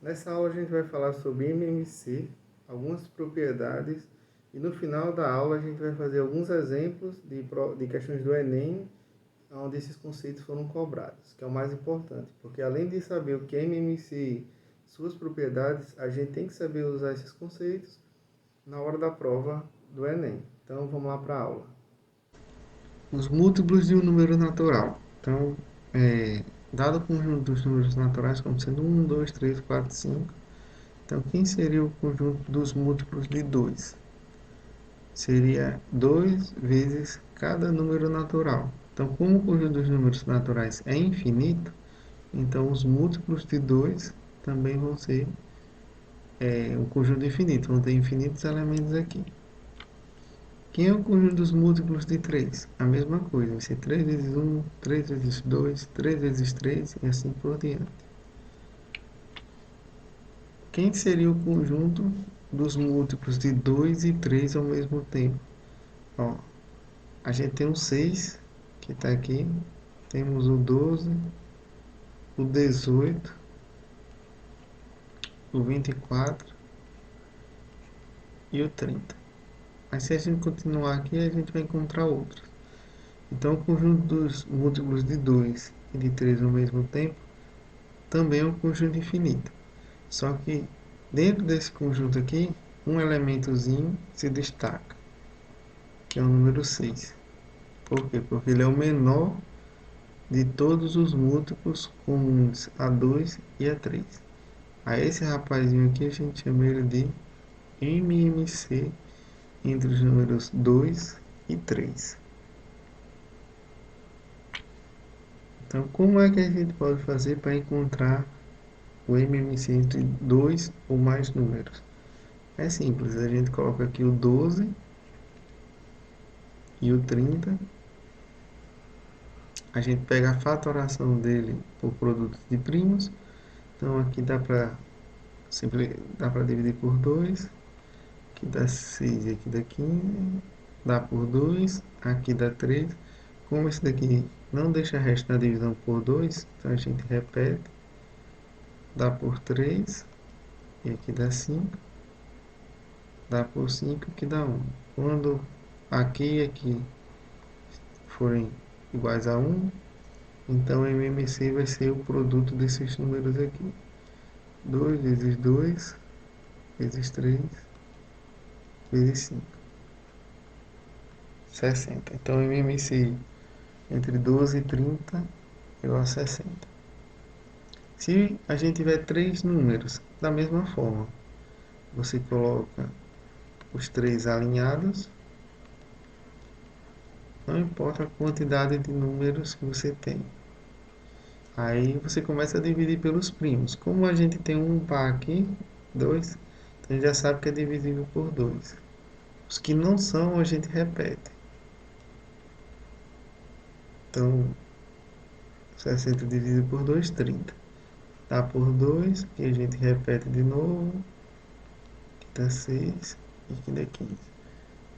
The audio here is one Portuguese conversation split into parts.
Nessa aula a gente vai falar sobre MMC, algumas propriedades e no final da aula a gente vai fazer alguns exemplos de questões do Enem onde esses conceitos foram cobrados, que é o mais importante, porque além de saber o que é MMC e suas propriedades, a gente tem que saber usar esses conceitos na hora da prova do Enem. Então vamos lá para a aula. Os múltiplos de um número natural. Então, dado o conjunto dos números naturais como sendo 1, 2, 3, 4, 5, então quem seria o conjunto dos múltiplos de 2? Seria 2 vezes cada número natural. Então, como o conjunto dos números naturais é infinito, então os múltiplos de 2 também vão ser um conjunto infinito, vão ter infinitos elementos aqui. Quem é o conjunto dos múltiplos de 3? A mesma coisa, vai ser 3 vezes 1, 3 vezes 2, 3 vezes 3 e assim por diante. Quem seria o conjunto dos múltiplos de 2 e 3 ao mesmo tempo? Ó, a gente tem o 6, que está aqui, temos o 12, o 18, o 24 e o 30. Mas se a gente continuar aqui, a gente vai encontrar outros. Então, o conjunto dos múltiplos de 2 e de 3 ao mesmo tempo também é um conjunto infinito. Só que dentro desse conjunto aqui, um elementozinho se destaca, que é o número 6. Por quê? Porque ele é o menor de todos os múltiplos comuns a 2 e a 3. A esse rapazinho aqui a gente chama ele de MMC entre os números 2 e 3. Então, como é que a gente pode fazer para encontrar o MMC entre 2 ou mais números? É simples, a gente coloca aqui o 12 e o 30. A gente pega a fatoração dele por produto de primos. Então aqui dá para dividir por 2. Aqui dá 6 e aqui dá 15. Dá por 2. Aqui dá 3. Como esse daqui não deixa resto na divisão por 2, então a gente repete. Dá por 3. E aqui dá 5. Dá por 5 que dá 1. Quando aqui e aqui forem iguais a 1, então o MMC vai ser o produto desses números aqui. 2 vezes 2 vezes 3 vezes 5. 60. Então, MMC entre 12 e 30 igual a 60. Se a gente tiver três números, da mesma forma, você coloca os três alinhados, não importa a quantidade de números que você tem. Aí você começa a dividir pelos primos. Como a gente tem um par aqui, 2, então a gente já sabe que é divisível por 2. Os que não são, a gente repete. Então, 60 dividido por 2, 30. Dá por 2, que a gente repete de novo. Aqui dá 6 e aqui dá 15.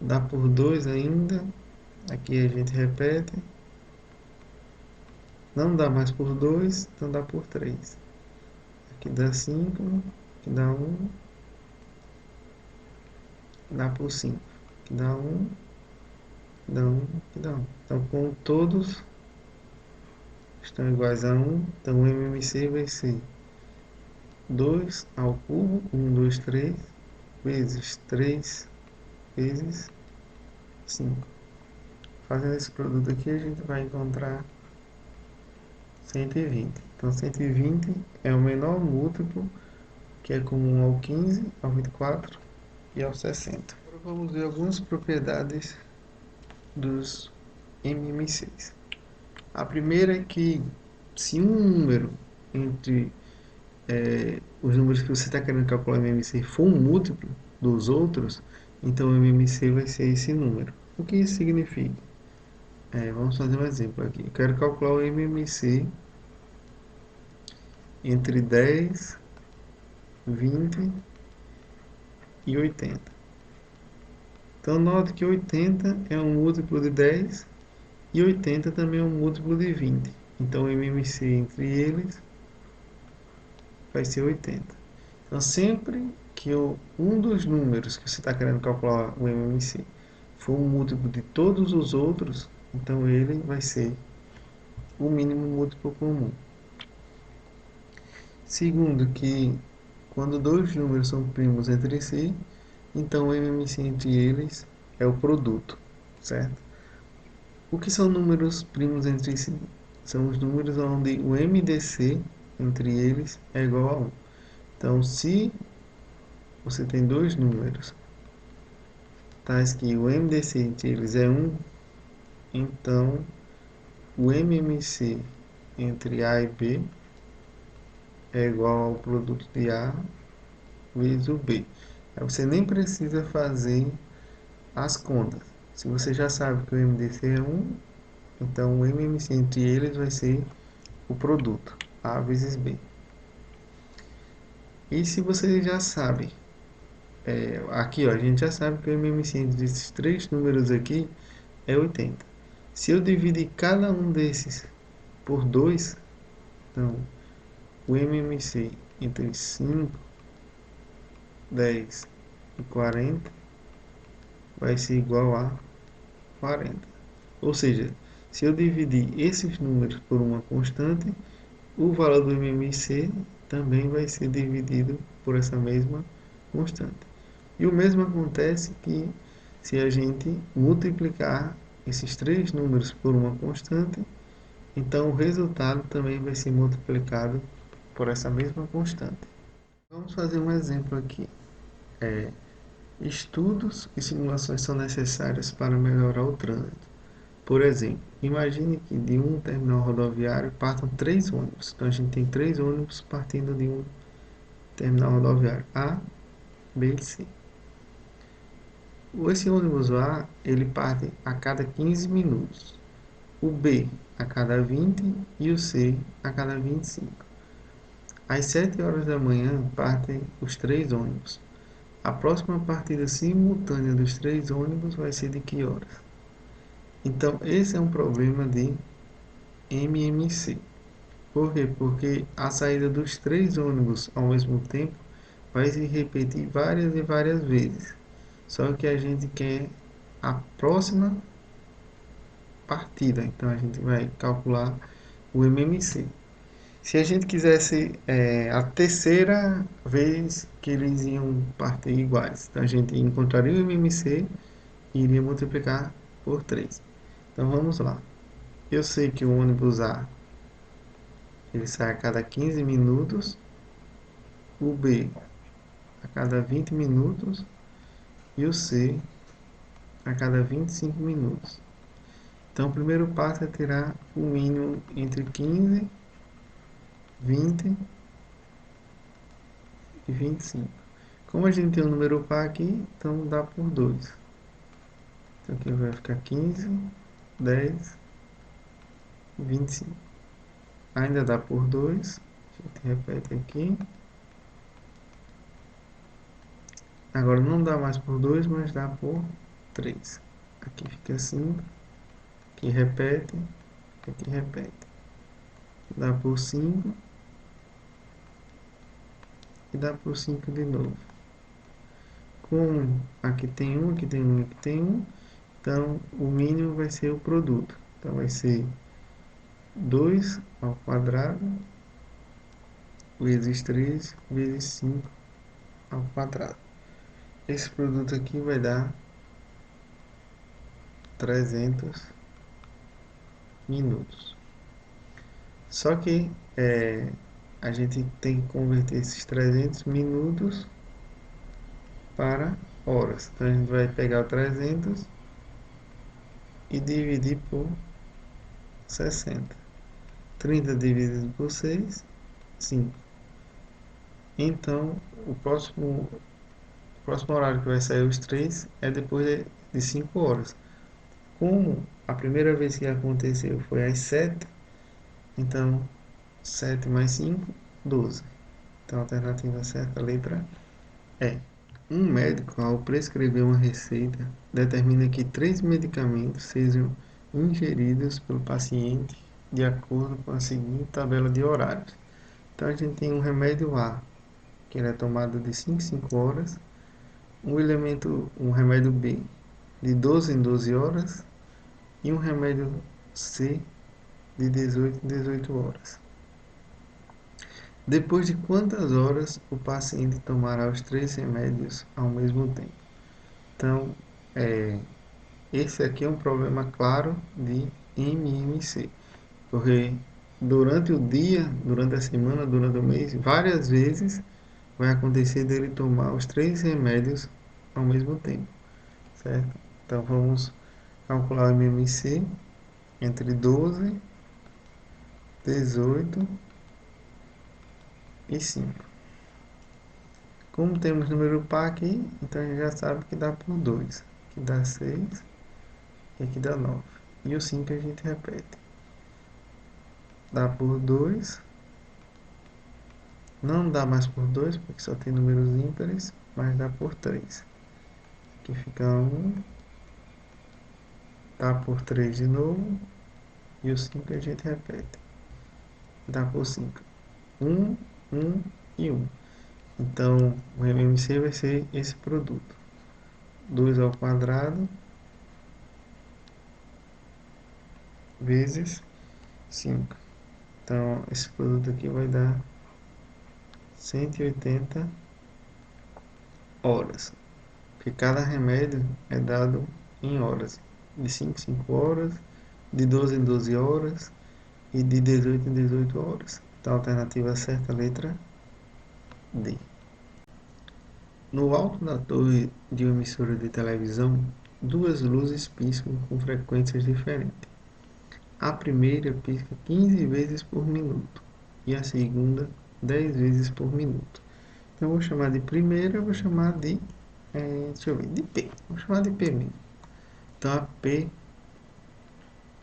Dá por 2 ainda. Aqui a gente repete. Não dá mais por 2, então dá por 3. Aqui dá 5, aqui dá 1, dá por 5. Aqui dá 1, dá 1, aqui dá 1. Então, como todos estão iguais a 1, então o MMC vai ser 2 ao cubo, 1, 2, 3, vezes 3, vezes 5. Fazendo esse produto aqui, a gente vai encontrar 120. Então, 120 é o menor múltiplo, que é comum ao 15, ao 24 e ao 60. Agora vamos ver algumas propriedades dos MMCs. A primeira é que, se um número entre os números que você está querendo calcular no MMC for um múltiplo dos outros, então o MMC vai ser esse número. O que isso significa? Vamos fazer um exemplo aqui. Eu quero calcular o MMC entre 10, 20 e 80. Então, note que 80 é um múltiplo de 10 e 80 também é um múltiplo de 20. Então, o MMC entre eles vai ser 80. Então, sempre que um dos números que você está querendo calcular o MMC for um múltiplo de todos os outros, então ele vai ser o mínimo múltiplo comum. Segundo, que quando dois números são primos entre si, então o MMC entre eles é o produto, certo? O que são números primos entre si? São os números onde o MDC entre eles é igual a 1. Então, se você tem dois números tais que o MDC entre eles é 1, então o MMC entre A e B é igual ao produto de A vezes o B. Aí você nem precisa fazer as contas. Se você já sabe que o MDC é 1, então o MMC entre eles vai ser o produto, A vezes B. E se você já sabe, aqui ó, a gente já sabe que o MMC entre esses três números aqui é 80. Se eu dividir cada um desses por 2, então o MMC entre 5, 10 e 40 vai ser igual a 40. Ou seja, se eu dividir esses números por uma constante, o valor do MMC também vai ser dividido por essa mesma constante. E o mesmo acontece que se a gente multiplicar esses três números por uma constante, então o resultado também vai ser multiplicado por essa mesma constante. Vamos fazer um exemplo aqui. Estudos e simulações são necessárias para melhorar o trânsito. Por exemplo, imagine que de um terminal rodoviário partam três ônibus. Então a gente tem três ônibus partindo de um terminal rodoviário A, B e C. Esse ônibus A, ele parte a cada 15 minutos. O B a cada 20 e o C a cada 25. Às 7 horas da manhã partem os três ônibus. A próxima partida simultânea dos três ônibus vai ser de que horas? Então, esse é um problema de MMC. Por quê? Porque a saída dos três ônibus ao mesmo tempo vai se repetir várias e várias vezes. Só que a gente quer a próxima partida. Então, a gente vai calcular o MMC. Se a gente quisesse a terceira vez que eles iam partir iguais, então a gente encontraria o MMC e iria multiplicar por 3. Então vamos lá. Eu sei que o ônibus A ele sai a cada 15 minutos, o B a cada 20 minutos e o C a cada 25 minutos. Então o primeiro passo é tirar o mínimo entre 15, 20 e 25. Como a gente tem um número par aqui, então dá por 2. Então aqui vai ficar 15, 10 e 25. Ainda dá por 2. A gente repete aqui. Agora não dá mais por 2, mas dá por 3. Aqui fica 5. Aqui repete. Aqui repete. Dá por 5. E dá por 5 de novo. Como aqui tem 1, aqui tem 1, aqui tem 1. Então o mínimo vai ser o produto. Então vai ser 2 ao quadrado vezes 3 vezes 5 ao quadrado. Esse produto aqui vai dar 300 minutos. Só que a gente tem que converter esses 300 minutos para horas. Então a gente vai pegar o 300 e dividir por 60. 30 dividido por 6, 5. Então o próximo horário que vai sair os 3 é depois de 5 horas. Como a primeira vez que aconteceu foi às 7, então 7 mais 5, 12. Então a alternativa certa, a letra E. Um médico, ao prescrever uma receita, determina que 3 medicamentos sejam ingeridos pelo paciente de acordo com a seguinte tabela de horários. Então a gente tem um remédio A, que ele é tomado de 5 em 5 horas, um remédio B de 12 em 12 horas e um remédio C de 18 em 18 horas. Depois de quantas horas o paciente tomará os 3 remédios ao mesmo tempo? Então, esse aqui é um problema claro de MMC, porque durante o dia, durante a semana, durante o mês, várias vezes vai acontecer dele tomar os 3 remédios ao mesmo tempo, certo? Então vamos calcular o MMC entre 12, 18 e 5. Como temos número par aqui, então a gente já sabe que dá por 2, que dá 6 e aqui dá 9. E o 5 a gente repete. Dá por 2, não dá mais por 2, porque só tem números ímpares, mas dá por 3. Aqui fica 1, dá por 3 de novo, e o 5 a gente repete. Dá por 5. 1, 1 e 1. Então, o MMC vai ser esse produto. 2 ao quadrado vezes 5. Então, esse produto aqui vai dar 180 horas. Porque cada remédio é dado em horas. De 5 em 5 horas, de 12 em 12 horas e de 18 em 18 horas. Então, a alternativa certa, letra D. No alto da torre de uma emissora de televisão, duas luzes piscam com frequências diferentes. A primeira pisca 15 vezes por minuto e a segunda 10 vezes por minuto. Então, eu vou chamar de primeira, eu vou chamar de, deixa eu ver, de P. Vou chamar de P mesmo. Então, a P,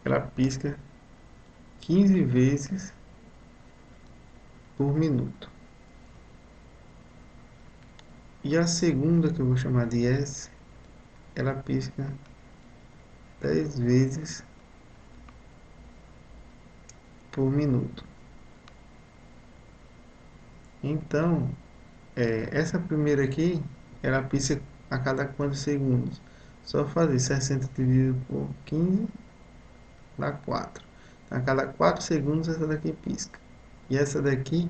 ela pisca 15 vezes por minuto. E a segunda, que eu vou chamar de S, ela pisca 10 vezes por minuto. Então, essa primeira aqui, ela pisca a cada quantos segundos? Só fazer 60 dividido por 15 dá 4. Então, a cada 4 segundos essa daqui pisca. E essa daqui,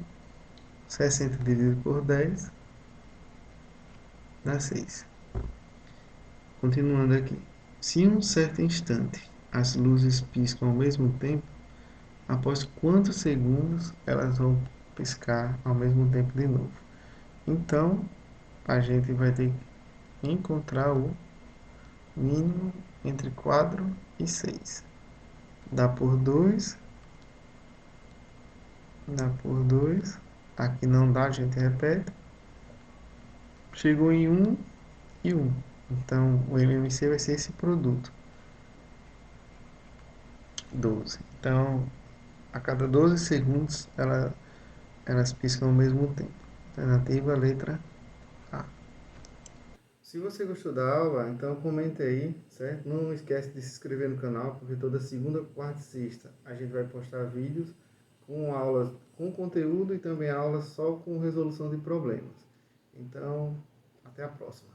60 dividido por 10 dá 6. Continuando aqui. Se em um certo instante as luzes piscam ao mesmo tempo, após quantos segundos elas vão piscar ao mesmo tempo de novo? Então, a gente vai ter que encontrar o mínimo entre 4 e 6. Dá por 2, dá por 2. Aqui não dá, a gente repete. Chegou em 1 e 1. Então, o MMC vai ser esse produto. 12. Então, a cada 12 segundos, elas piscam ao mesmo tempo. Alternativa, letra A. Se você gostou da aula, então comente aí, certo? Não esquece de se inscrever no canal, porque toda segunda, quarta e sexta a gente vai postar vídeos com aulas com conteúdo e também aulas só com resolução de problemas. Então, até a próxima.